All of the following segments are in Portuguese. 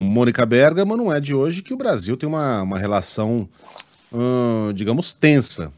Mônica Bergamo, não é de hoje que o Brasil tem uma relação, digamos, tensa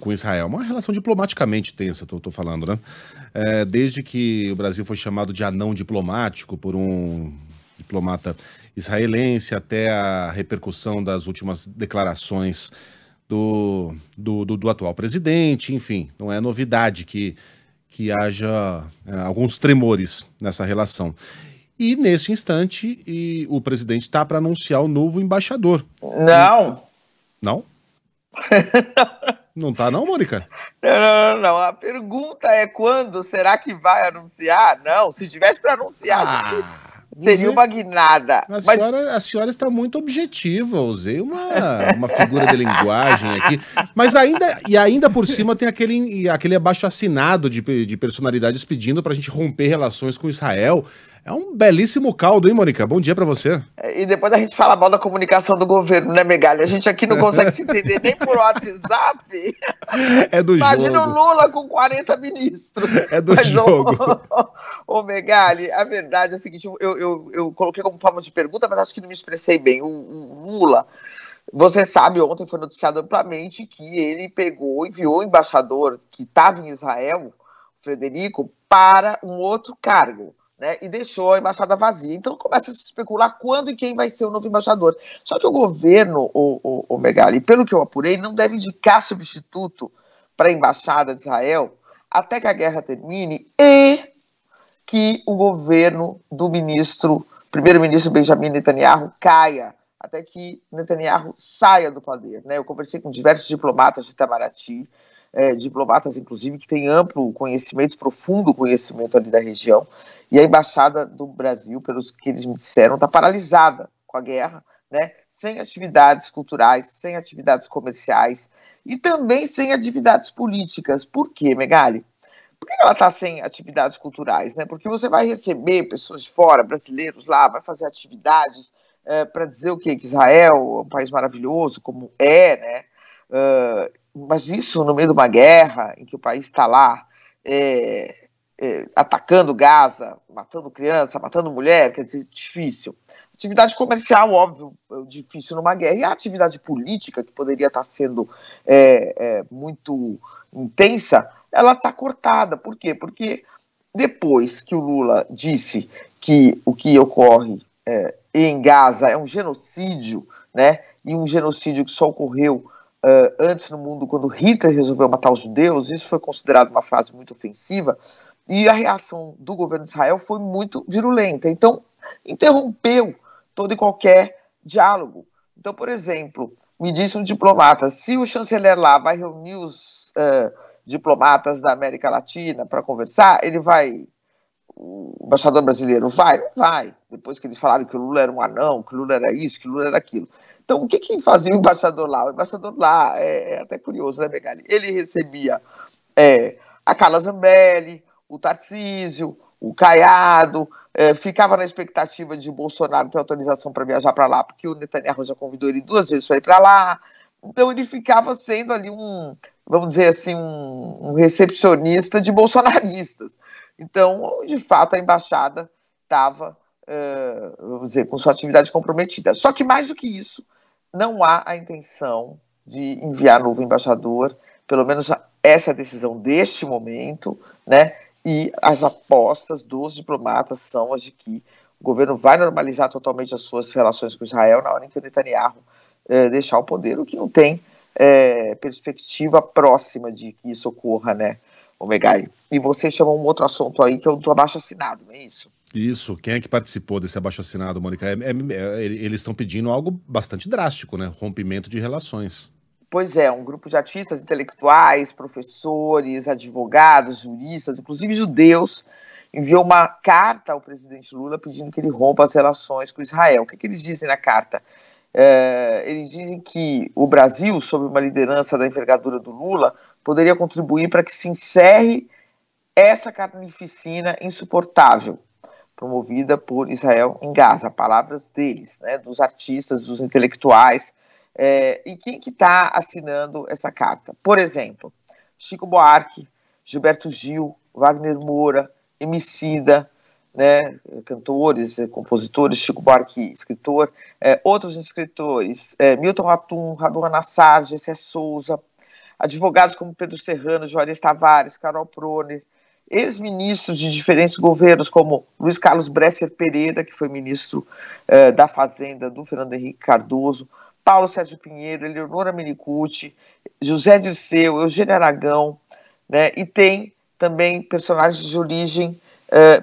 com Israel. Uma relação diplomaticamente tensa, tô falando, né? Desde que o Brasil foi chamado de anão diplomático por um diplomata israelense, até a repercussão das últimas declarações do atual presidente, enfim, não é novidade que haja alguns tremores nessa relação. E neste instante, o presidente está para anunciar o novo embaixador. Não. Não? Não tá não, Mônica? Não. A pergunta é quando será que vai anunciar? Não, se tivesse para anunciar, seria uma guinada. A senhora está muito objetiva, usei uma figura de linguagem aqui, mas ainda por cima tem aquele abaixo-assinado de personalidades pedindo para a gente romper relações com Israel. É um belíssimo caldo, hein, Mônica? Bom dia para você. E depois a gente fala mal da comunicação do governo, né, Megali? A gente aqui não consegue se entender nem por WhatsApp. É do Imagina jogo. o Lula com 40 ministros. É do jogo. Ô, Megali, a verdade é a seguinte, eu coloquei como forma de pergunta, mas acho que não me expressei bem. O Lula, você sabe, ontem foi noticiado amplamente que ele enviou o embaixador que estava em Israel, Frederico, para um outro cargo. Né, e deixou a embaixada vazia. Então começa a se especular quando e quem vai ser o novo embaixador. Só que o governo, o Megali, pelo que eu apurei, não deve indicar substituto para a embaixada de Israel até que a guerra termine e que o governo do primeiro-ministro Benjamin Netanyahu caia, até que Netanyahu saia do poder. Né? Eu conversei com diversos diplomatas de Itamaraty, diplomatas, inclusive, que têm amplo conhecimento, profundo conhecimento ali da região, e a Embaixada do Brasil, pelos que eles me disseram, está paralisada com a guerra, né? Sem atividades culturais, sem atividades comerciais e também sem atividades políticas. Por quê, Megali? Por que ela está sem atividades culturais? Né? Porque você vai receber pessoas de fora, brasileiros lá, vai fazer atividades para dizer o quê? Que Israel é um país maravilhoso, como é, né? Mas isso no meio de uma guerra em que o país está lá atacando Gaza, matando criança, matando mulher, quer dizer, difícil. Atividade comercial, óbvio, difícil numa guerra. E a atividade política, que poderia estar sendo muito intensa, ela está cortada. Por quê? Porque depois que o Lula disse que o que ocorre em Gaza é um genocídio, né? E um genocídio que só ocorreu antes no mundo, quando Hitler resolveu matar os judeus, isso foi considerado uma frase muito ofensiva, e a reação do governo de Israel foi muito virulenta. Então, interrompeu todo e qualquer diálogo. Então, por exemplo, me disse um diplomata, se o chanceler lá vai reunir os diplomatas da América Latina para conversar, o embaixador brasileiro vai? Não vai. Depois que eles falaram que o Lula era um anão, que o Lula era isso, que o Lula era aquilo. Então, o que fazia o embaixador lá? O embaixador lá, é até curioso, né, Megali? Ele recebia a Carla Zambelli, o Tarcísio, o Caiado, ficava na expectativa de Bolsonaro ter autorização para viajar para lá, porque o Netanyahu já convidou ele 2 vezes para ir para lá. Então, ele ficava sendo ali vamos dizer assim, um recepcionista de bolsonaristas. Então, de fato, a embaixada estava, vamos dizer, com sua atividade comprometida. Só que, mais do que isso, não há a intenção de enviar novo embaixador, pelo menos essa é a decisão deste momento, né? E as apostas dos diplomatas são as de que o governo vai normalizar totalmente as suas relações com Israel na hora em que o Netanyahu deixar o poder, o que não tem perspectiva próxima de que isso ocorra, né? O Megali. E você chamou um outro assunto aí, que é o do abaixo-assinado, não é isso? Isso. Quem é que participou desse abaixo-assinado, Mônica? Eles estão pedindo algo bastante drástico, né? Rompimento de relações. Pois é, um grupo de artistas intelectuais, professores, advogados, juristas, inclusive judeus, enviou uma carta ao presidente Lula pedindo que ele rompa as relações com Israel. O que eles dizem na carta? Eles dizem que o Brasil, sob uma liderança da envergadura do Lula, poderia contribuir para que se encerre essa carnificina insuportável promovida por Israel em Gaza. Palavras deles, né, dos artistas, dos intelectuais. E quem que está assinando essa carta? Por exemplo, Chico Buarque, Gilberto Gil, Wagner Moura, Emicida, né, cantores, compositores, Chico Buarque, escritor, outros escritores, Milton Ratum, Radu Nassar, Gessé Souza, advogados como Pedro Serrano, Juarez Tavares, Carol Proner, ex-ministros de diferentes governos, como Luiz Carlos Bresser Pereira, que foi ministro da Fazenda do Fernando Henrique Cardoso, Paulo Sérgio Pinheiro, Eleonora Menicucci, José Dirceu, Eugênio Aragão, né, e tem também personagens de origem,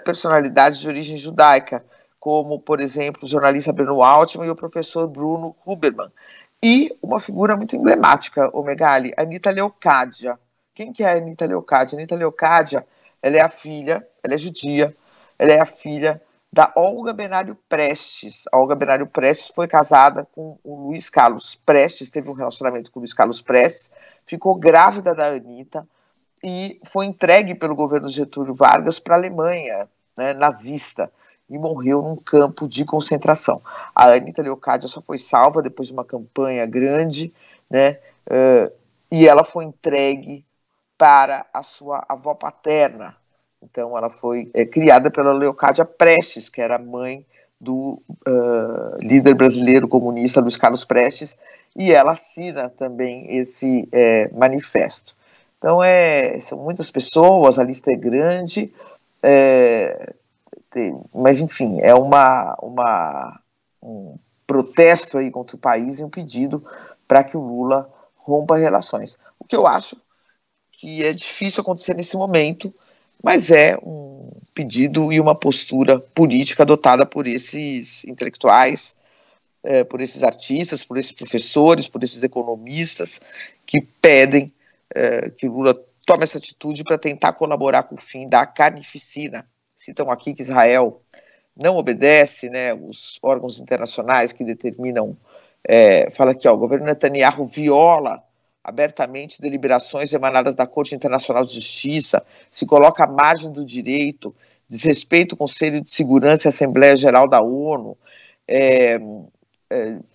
personalidades de origem judaica, como, por exemplo, o jornalista Bruno Altman e o professor Bruno Huberman. E uma figura muito emblemática, o Megali, Anita Leocádia. Quem que é a Anita Leocádia? Anita Leocádia, ela é a filha, ela é judia, ela é a filha da Olga Benário Prestes. A Olga Benário Prestes foi casada com o Luiz Carlos Prestes, teve um relacionamento com o Luiz Carlos Prestes, ficou grávida da Anita e foi entregue pelo governo Getúlio Vargas para a Alemanha, né, nazista, e morreu num campo de concentração. A Anita Leocádia só foi salva depois de uma campanha grande, né, e ela foi entregue para a sua avó paterna. Então, ela foi criada pela Leocádia Prestes, que era mãe do líder brasileiro comunista Luiz Carlos Prestes, e ela assina também esse manifesto. Então, são muitas pessoas, a lista é grande, mas, enfim, é um protesto aí contra o país e um pedido para que o Lula rompa relações. O que eu acho que é difícil acontecer nesse momento, mas é um pedido e uma postura política adotada por esses intelectuais, por esses artistas, por esses professores, por esses economistas que pedem que o Lula tome essa atitude para tentar colaborar com o fim da carnificina. Citam aqui que Israel não obedece, né, os órgãos internacionais que determinam, fala aqui, o governo Netanyahu viola abertamente deliberações emanadas da Corte Internacional de Justiça, se coloca à margem do direito, desrespeita o Conselho de Segurança e a Assembleia Geral da ONU,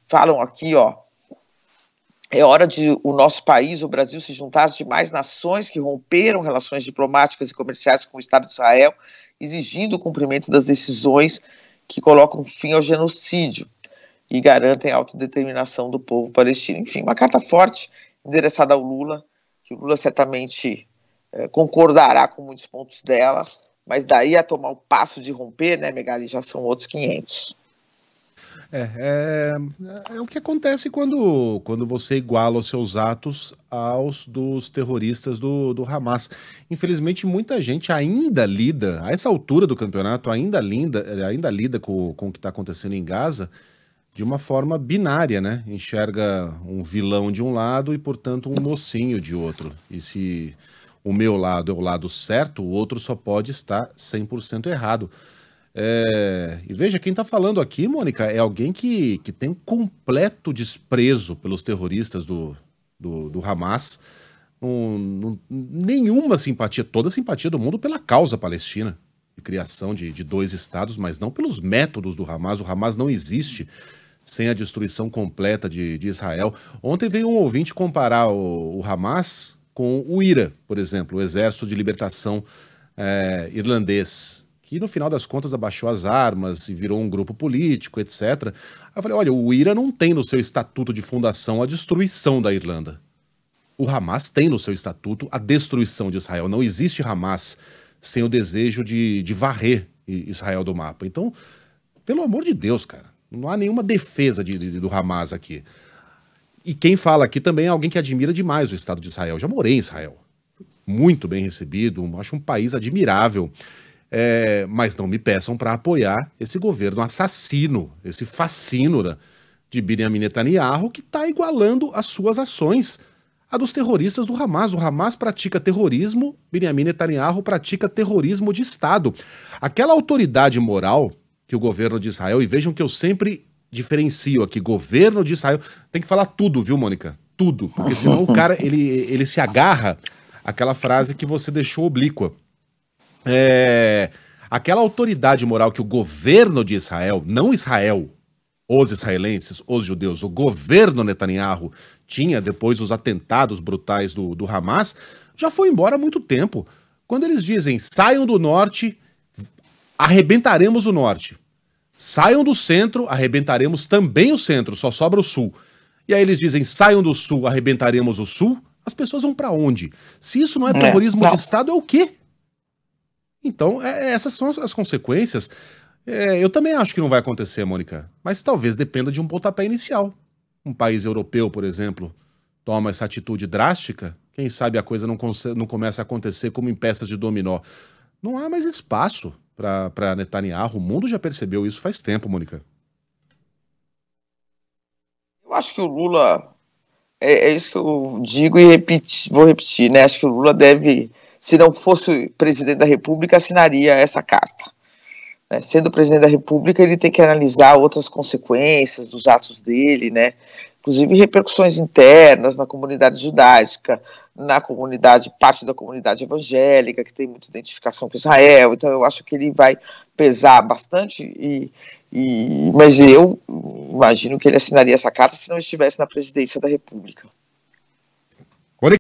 falam aqui, é hora de o nosso país, o Brasil, se juntar às demais nações que romperam relações diplomáticas e comerciais com o Estado de Israel, exigindo o cumprimento das decisões que colocam fim ao genocídio e garantem a autodeterminação do povo palestino. Enfim, uma carta forte endereçada ao Lula, que o Lula certamente concordará com muitos pontos dela, mas daí a tomar o passo de romper, né, Megali, já são outros 500. É o que acontece quando você iguala os seus atos aos dos terroristas do Hamas. Infelizmente, muita gente ainda lida, a essa altura do campeonato, ainda lida com o que está acontecendo em Gaza de uma forma binária, né? Enxerga um vilão de um lado e, portanto, um mocinho de outro. E se o meu lado é o lado certo, o outro só pode estar 100% errado. E veja, quem está falando aqui, Mônica, é alguém que tem um completo desprezo pelos terroristas do Hamas, nenhuma simpatia, toda a simpatia do mundo pela causa palestina, de criação de dois estados, mas não pelos métodos do Hamas. O Hamas não existe sem a destruição completa de Israel. Ontem veio um ouvinte comparar o Hamas com o IRA, por exemplo, o Exército de Libertação irlandês, que no final das contas abaixou as armas e virou um grupo político, etc. Eu falei, olha, o IRA não tem no seu estatuto de fundação a destruição da Irlanda. O Hamas tem no seu estatuto a destruição de Israel. Não existe Hamas sem o desejo de varrer Israel do mapa. Então, pelo amor de Deus, cara, não há nenhuma defesa do Hamas aqui. E quem fala aqui também é alguém que admira demais o Estado de Israel. Já morei em Israel. Muito bem recebido, acho um país admirável. Mas não me peçam para apoiar esse governo assassino, esse fascínora de Benjamin Netanyahu, que está igualando as suas ações a dos terroristas do Hamas. O Hamas pratica terrorismo, Benjamin Netanyahu pratica terrorismo de Estado. Aquela autoridade moral que o governo de Israel, e vejam que eu sempre diferencio aqui, governo de Israel, tem que falar tudo, viu, Mônica? Tudo, porque senão o cara, ele se agarra àquela frase que você deixou oblíqua. Aquela autoridade moral que o governo de Israel, não Israel, os israelenses, os judeus, o governo Netanyahu tinha depois dos atentados brutais do Hamas, já foi embora há muito tempo. Quando eles dizem, saiam do norte, arrebentaremos o norte. Saiam do centro, arrebentaremos também o centro, só sobra o sul. E aí eles dizem, saiam do sul, arrebentaremos o sul. As pessoas vão pra onde? Se isso não é terrorismo de Estado, é o quê? Então, essas são as consequências. Eu também acho que não vai acontecer, Mônica, mas talvez dependa de um pontapé inicial. Um país europeu, por exemplo, toma essa atitude drástica, quem sabe a coisa não começa a acontecer como em peças de dominó. Não há mais espaço para Netanyahu. O mundo já percebeu isso faz tempo, Mônica. Eu acho que o Lula, é isso que eu digo e vou repetir, né? Acho que o Lula deve, se não fosse presidente da República, assinaria essa carta. Sendo presidente da República, ele tem que analisar outras consequências dos atos dele, né? Inclusive repercussões internas na comunidade judaica, na comunidade, parte da comunidade evangélica, que tem muita identificação com Israel. Então eu acho que ele vai pesar bastante, mas eu imagino que ele assinaria essa carta se não estivesse na presidência da República.